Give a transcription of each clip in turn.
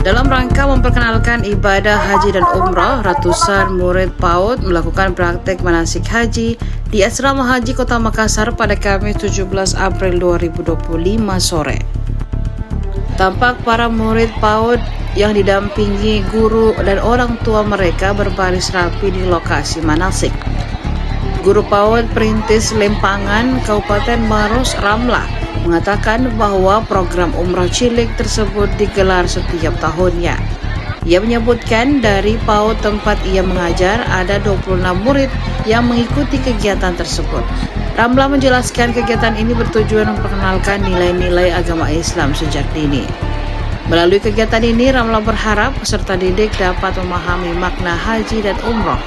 Dalam rangka memperkenalkan ibadah haji dan umrah, ratusan murid PAUD melakukan praktek manasik haji di Asrama Haji Kota Makassar pada Kamis 17 April 2025 sore. Tampak para murid PAUD yang didampingi guru dan orang tua mereka berbaris rapi di lokasi manasik. Guru PAUD Perintis Lempangan, Kabupaten Maros, Ramlah, mengatakan bahwa program umrah cilik tersebut digelar setiap tahunnya. Ia menyebutkan dari PAUD tempat ia mengajar ada 26 murid yang mengikuti kegiatan tersebut. Ramlah menjelaskan kegiatan ini bertujuan memperkenalkan nilai-nilai agama Islam sejak dini. Melalui kegiatan ini, Ramlah berharap peserta didik dapat memahami makna haji dan umrah.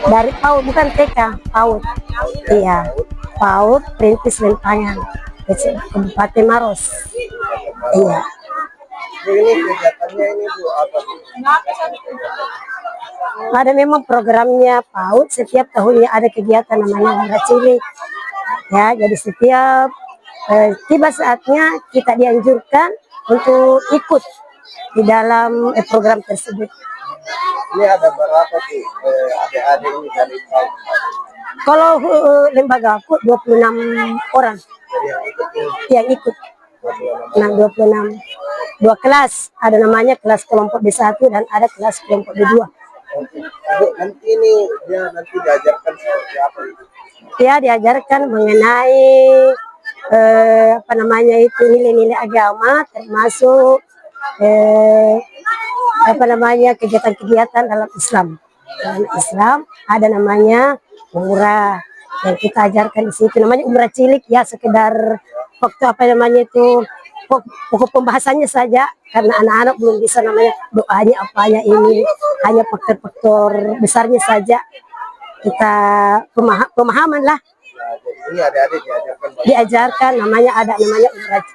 Dari PAUD, bukan TK, PAUD. Iya, PAUD Perintis Lempangan, Kabupaten Maros. Iya. Ini kegiatannya ini Bu apa? Ada memang programnya PAUD, setiap tahunnya ada kegiatan namanya umrah cilik. Ya, jadi setiap tiba saatnya kita dianjurkan untuk ikut di dalam program tersebut. Ini ada berapa tuh adik-adik ini dari PAUD? Kalau lembaga aku 26 orang Dari yang ikut ini yang ikut. 26. Dua kelas, ada namanya kelas kelompok B1 dan ada kelas kelompok B2. Bu, nanti ini dia nanti diajarkan seperti apa itu? Dia diajarkan mengenai apa namanya itu nilai-nilai agama, termasuk apa namanya kegiatan-kegiatan dalam Islam. Dalam Islam ada namanya umrah yang kita ajarkan di situ, namanya umrah cilik ya, sekedar waktu apa namanya itu pokok pembahasannya saja, karena anak-anak belum bisa namanya doanya apanya, ini hanya faktor-faktor besarnya saja kita pemahaman lah. Nah, jadi ini adik-adik Diajarkan namanya, ada namanya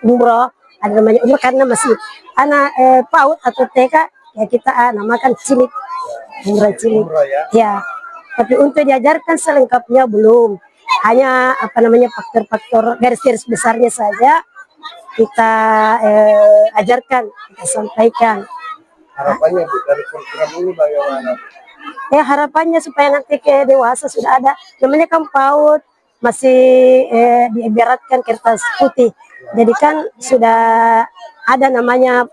umroh, ada namanya umroh karena masih anak PAUD atau TK ya, kita namakan cilik, umrah cilik. Ya, tapi untuk diajarkan selengkapnya belum, hanya apa namanya faktor-faktor garis-garis besarnya saja kita ajarkan, kita sampaikan. Harapannya Bu, dari program ini bagaimana? Harapannya supaya nanti ke dewasa sudah ada namanya kan PAUD masih diibaratkan kertas putih, jadi kan sudah ada namanya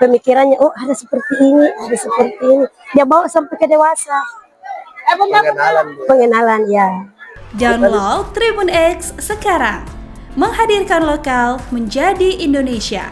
pemikirannya, oh ada seperti ini, ada seperti ini, dia bawa sampai ke dewasa. Pengenalan ya. Download Tribun X sekarang, menghadirkan lokal menjadi Indonesia.